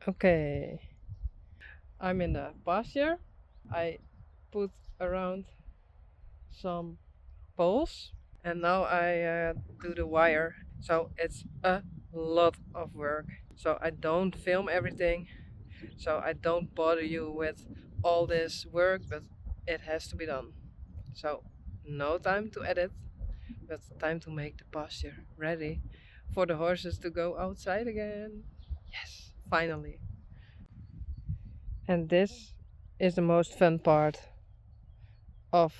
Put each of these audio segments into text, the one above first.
Okay, I'm in the pasture. I put around some poles and now I do the wire. So it's a lot of work. So I don't film everything. So I don't bother you with all this work, but it has to be done. So no time to edit, but time to make the pasture ready for the horses to go outside again. Yes, finally. And this is the most fun part of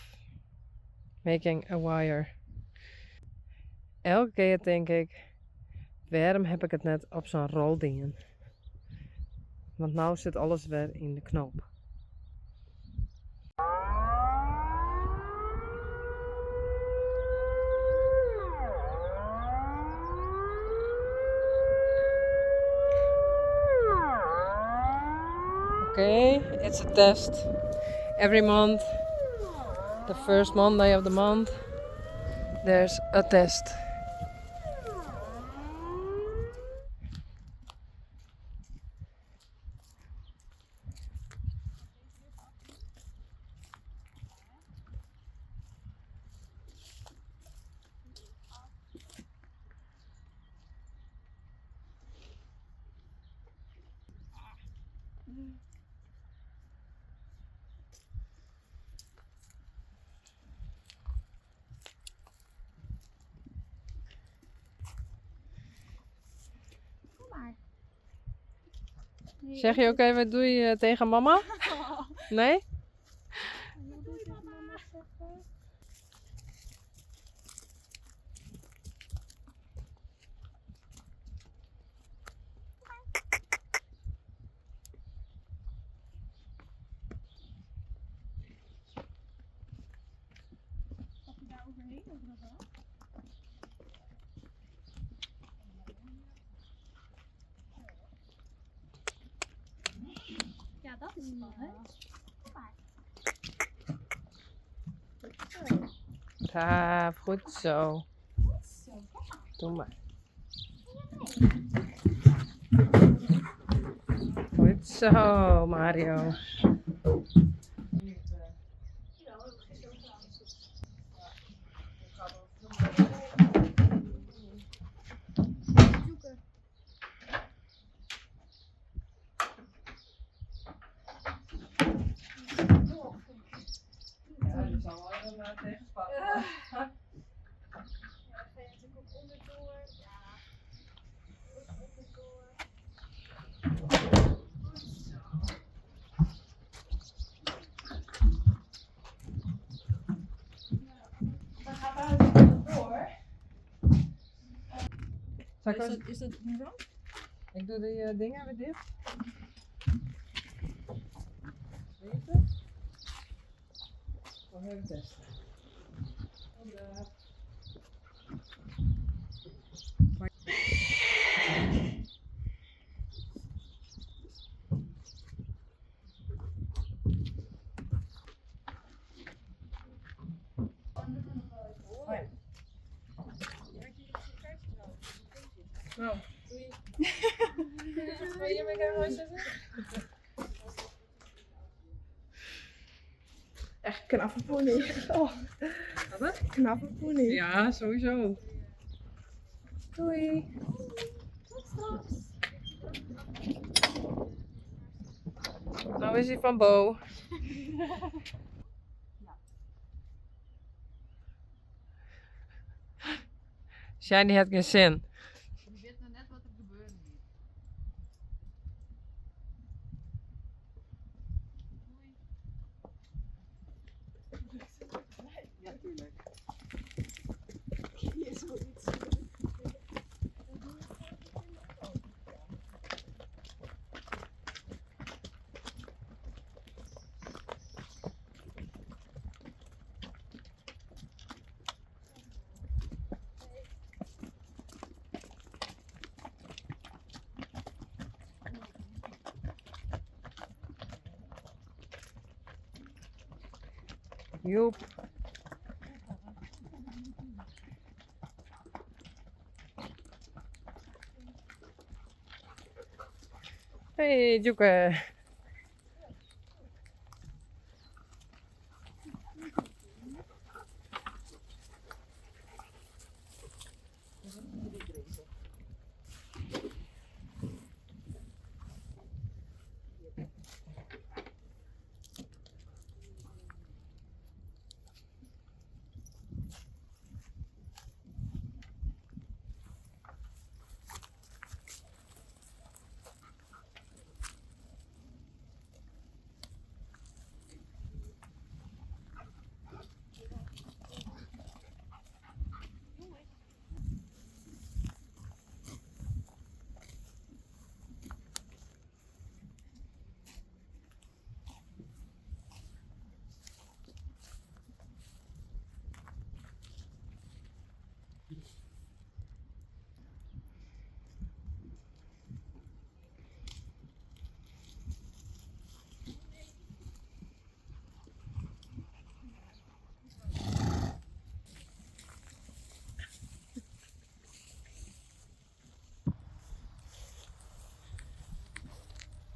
making a wire. Elke keer denk ik, waarom heb ik het net op zo'n roldingen? Want nou zit alles weer in de knoop. Okay, it's a test. Every month, the first Monday of the month, there's a test. Zeg je ook even doei tegen mama? Nee? Ja, dat is spannend. Braaf, goed zo. Doe maar. Goed zo, Mario. Ja, die zal wel even tegenspannen. Ja, ga je natuurlijk ook onderdoor. Ja, onderdoor. Dan gaat het door. Is dat nu zo? Ik doe die dingen weer dicht. Even. Nog even testen. Nou, doei. Wil je hiermee gaan zitten? Echt knappe pony. Oh. Wat? Knappe pony. Ja, sowieso. Doei. Tot straks. Nou is hij van Bo. Shiny had geen zin. Je weet nou net wat er gebeurde hier. Ja, tuurlijk. Hier is zoiets. Joep. Hey, Joeke.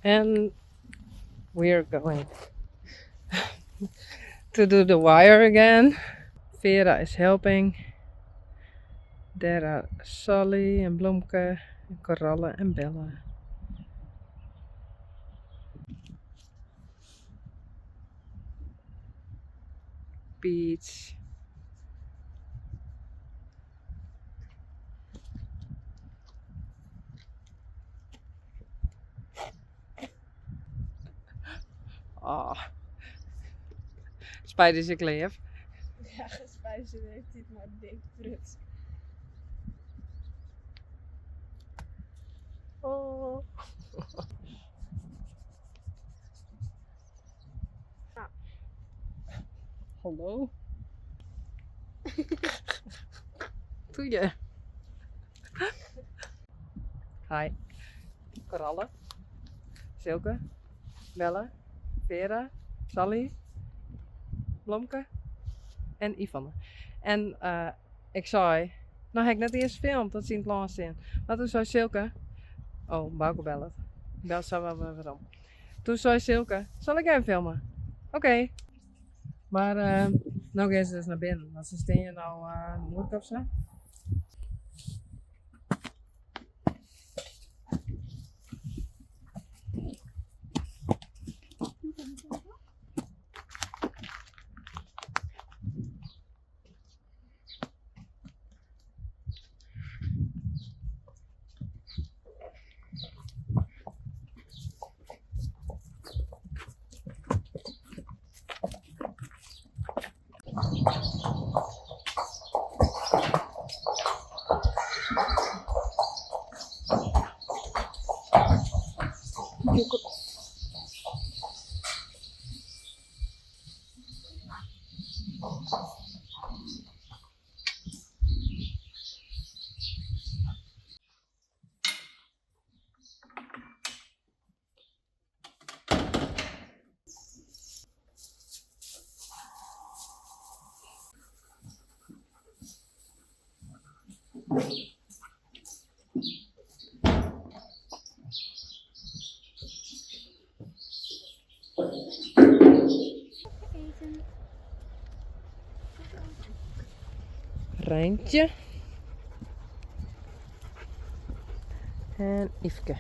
And we're going to do the wire again. Vera is helping. There are Sally and Blomke, and Coralle and Belle. Beach. Oh, Spider's kleef. Ja, spijzen heeft dit maar dik prut. Oh. Hallo. Doe je? Hi. Coralle, Silke, Belle, Vera, Sally, Blomke en Yvonne. En ik zei, nou heb ik net eerst gefilmd dat ze in het laatst in. Maar toen zei Silke, oh, Bouke bellen. Bel zou wel weer waarom. Toen zei Silke, zal ik even filmen? Oké. Maar nou gaan ze dus naar binnen. Want ze staan hier nou moeilijk of zo. Eten. Rijntje. En Yveske.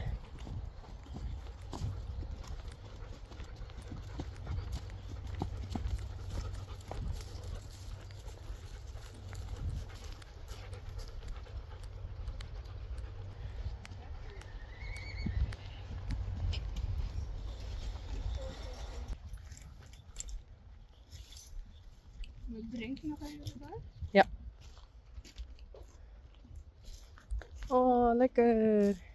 We drinken nog even erbij. Ja. Oh, lekker.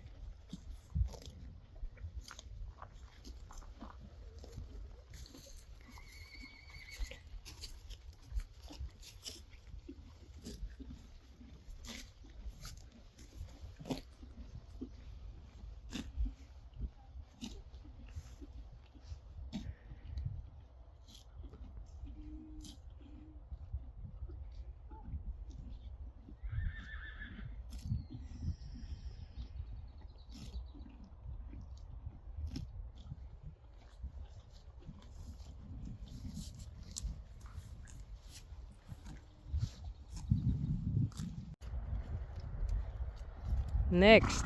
Next.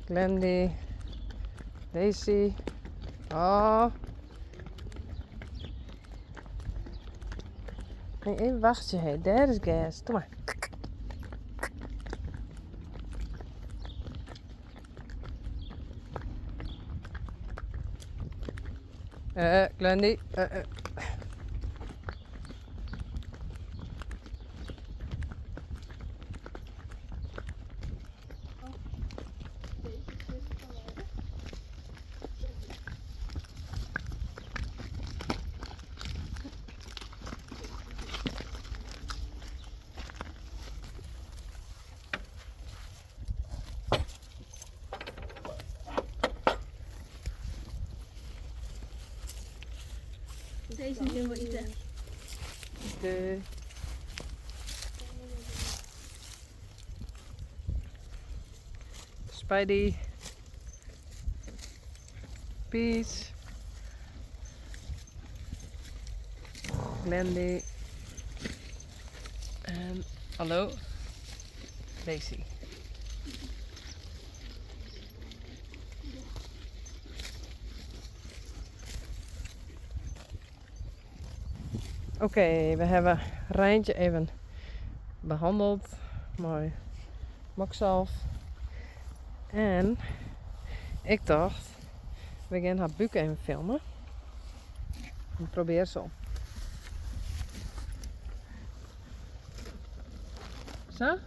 Glendy. Daisy. Oh. Nee, even wachten. Hey. Daar is gas. Doe maar. Glendy. Deze is helemaal eten. De Spidey. Peace. Glendy. En hallo. Daisy. Oké, we hebben Rijntje even behandeld. Mooi mokzalf. En ik dacht, we gaan haar buik even filmen. En probeer zo. Zo?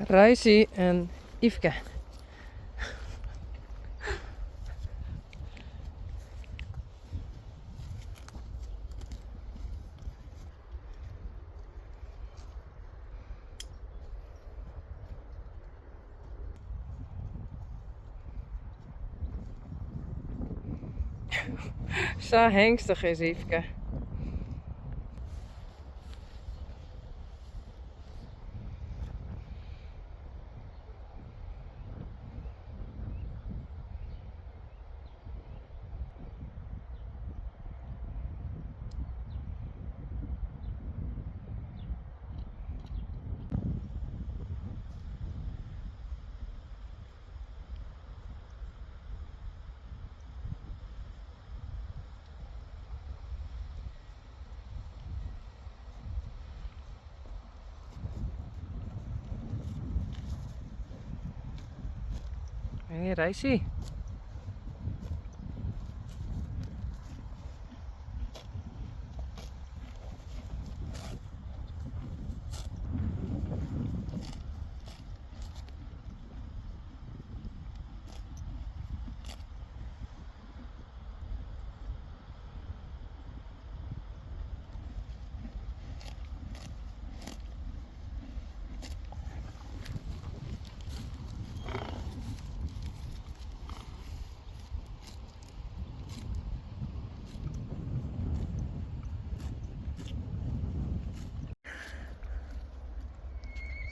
Risey en Yvonne. Zo hengstig is Yvonne. Hey, Risey.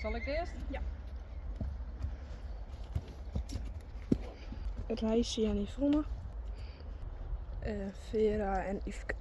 Zal ik eerst? Ja. Risey en Yvonne. Vera en Yvonne.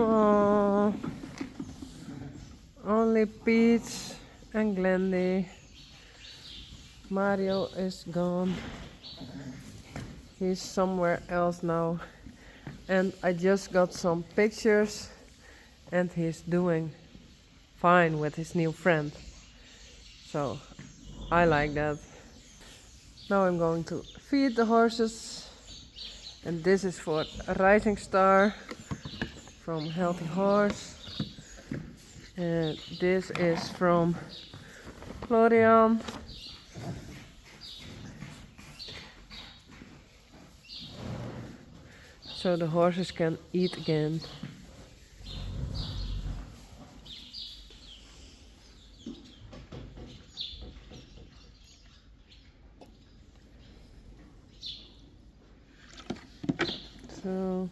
Oh, only Peach and Glendy. Mario is gone. He's somewhere else now. And I just got some pictures and he's doing fine with his new friend. So I like that. Now I'm going to feed the horses. And this is for Rising Star from Healthy Horse. And this is from Florian. So the horses can eat again. So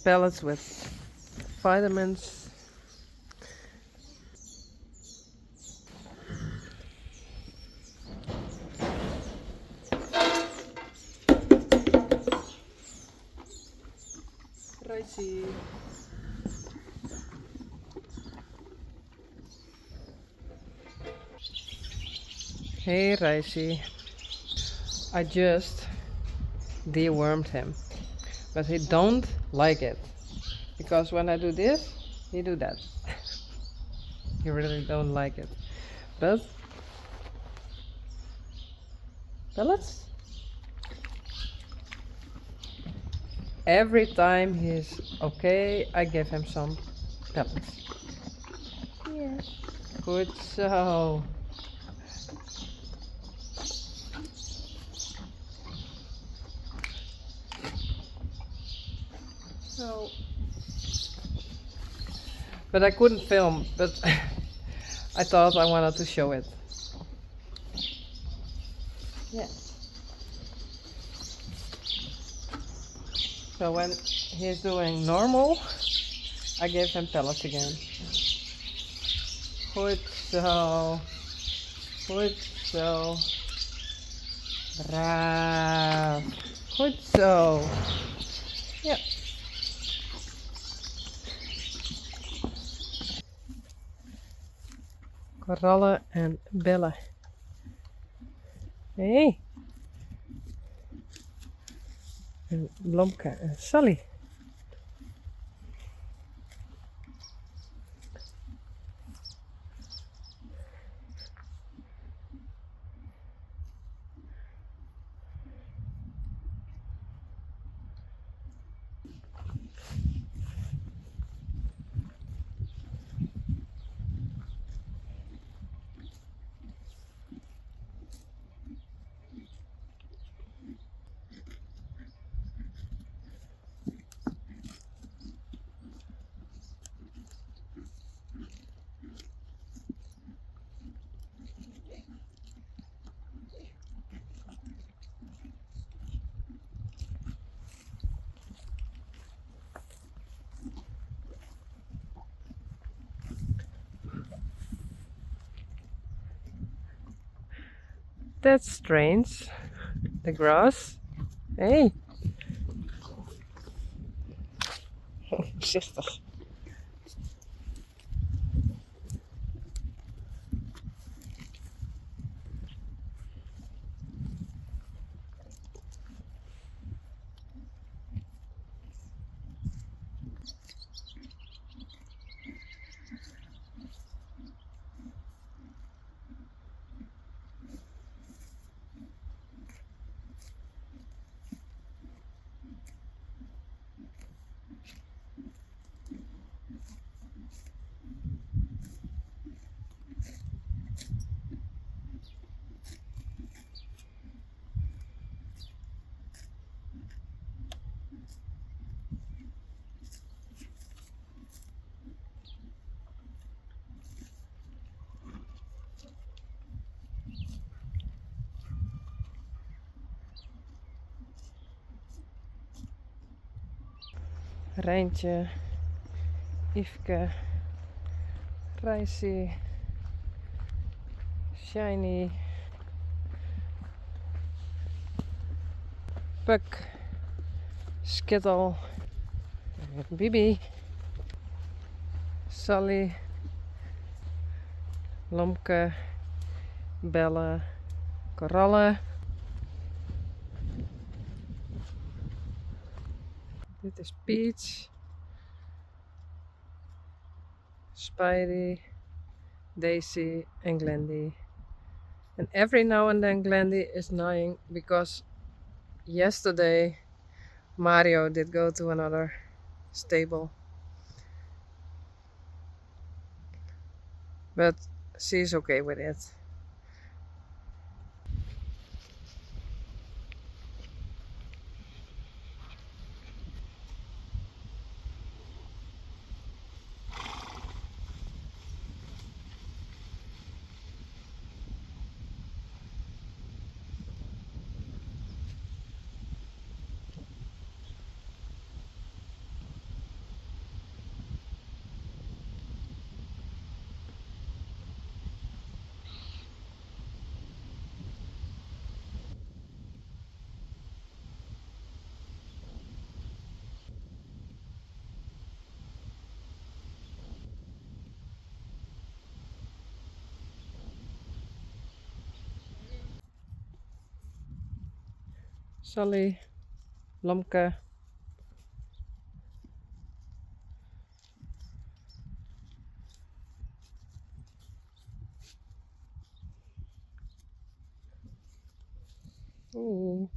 pellets with vitamins. Risey. Hey Risey. I just dewormed him, but he don't like it because when I do this, he do that. He really don't like it. But pellets. Every time he's okay, I give him some pellets. Yeah. Good so. So. But I couldn't film, but I thought I wanted to show it. Yeah. So when he's doing normal, I give him pellets again. Goed zo. Goed zo. Braaf. Goed zo. Ja. Coralle en Belle. Hey. En Blomka en Sally. That's strange. The grass. Hey. Voorzichtig. Rijntje, Yveske, Risey, Shiny, Puck, Skittle, and Bibi, Sally, Lomke, Belle, Coralle. Dit is Peach, Spidey, Daisy, and Glendy. And every now and then Glendy is annoying because yesterday Mario did go to another stable. But she's okay with it. Sally, Lomke, ooh,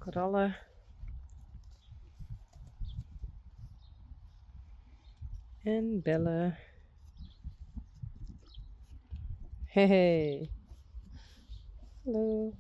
Coralle, and Belle. Hey, hey. Hello.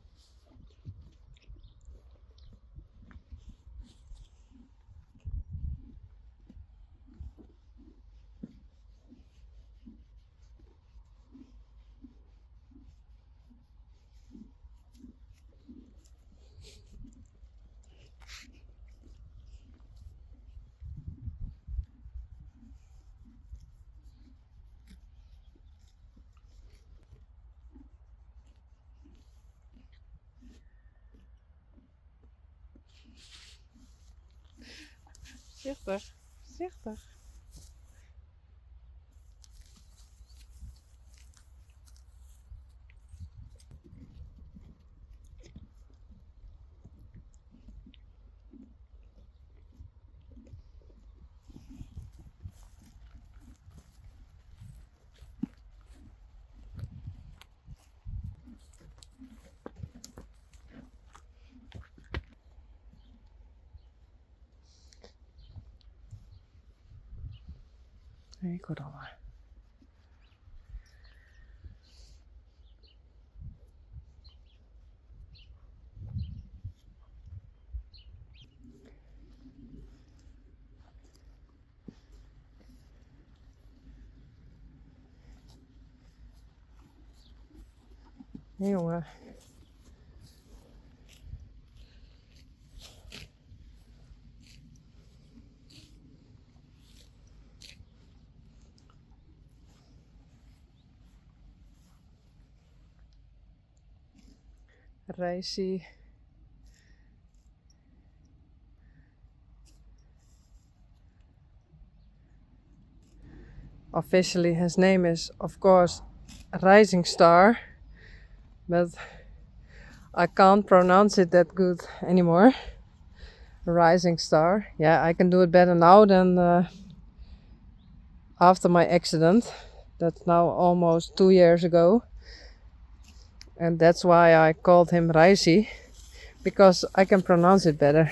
Voorzichtig, voorzichtig. Hey, Coralle. Hey, jongen. Risey. Officially his name is of course Rising Star, but I can't pronounce it that good anymore. Rising Star. Yeah, I can do it better now than after my accident. That's now almost 2 years ago. And that's why I called him Risey, because I can pronounce it better.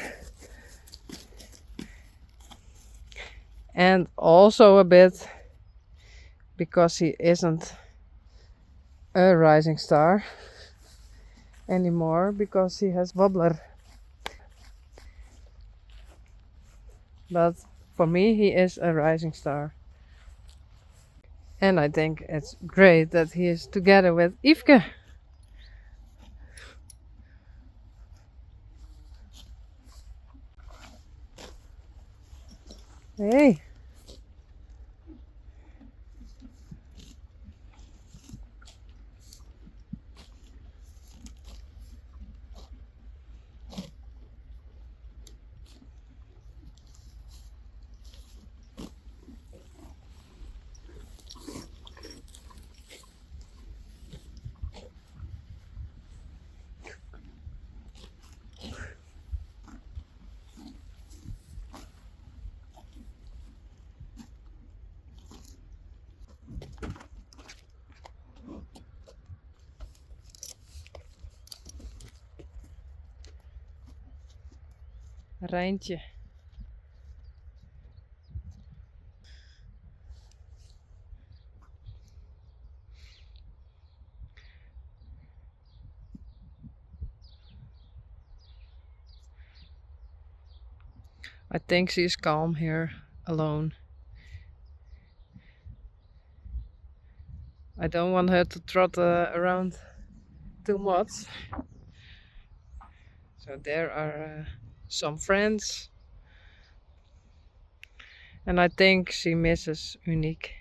And also a bit because he isn't a rising star anymore, because he has wobbler. But for me he is a rising star. And I think it's great that he is together with Yvke. Hey. Rijntje. I think she is calm here, alone. I don't want her to trot around too much. So there are some friends. And I think she misses Unique.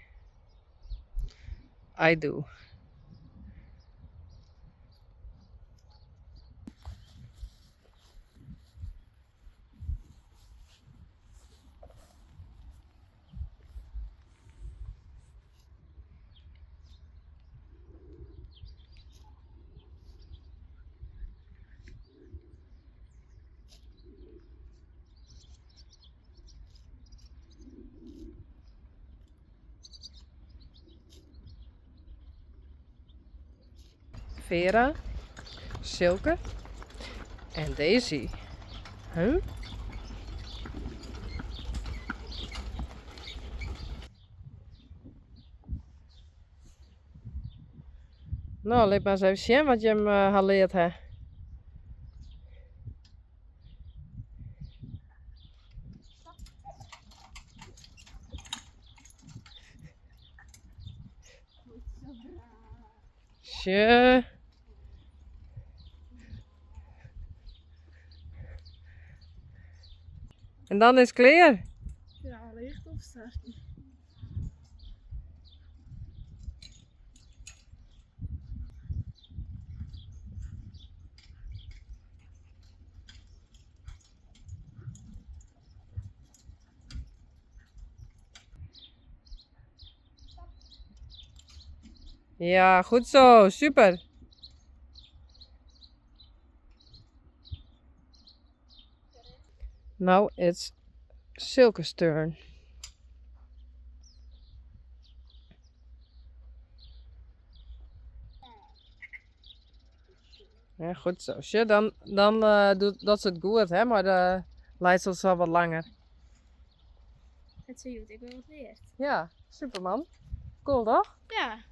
I do. Vera, Silke en Daisy. Huh? Nou, laat maar eens even zien wat je hem geleerd hebt. Tje. En dan is het klaar. Ja, licht opstarten. Ja, goed zo. Super. Now it's Silke's turn. Ja, goed zo. Tje, dan doet dat ze het goed, hè? Maar de leidsel is al wat langer. Het is goed, ik ben wat leerd. Ja, superman. Cool toch? Ja.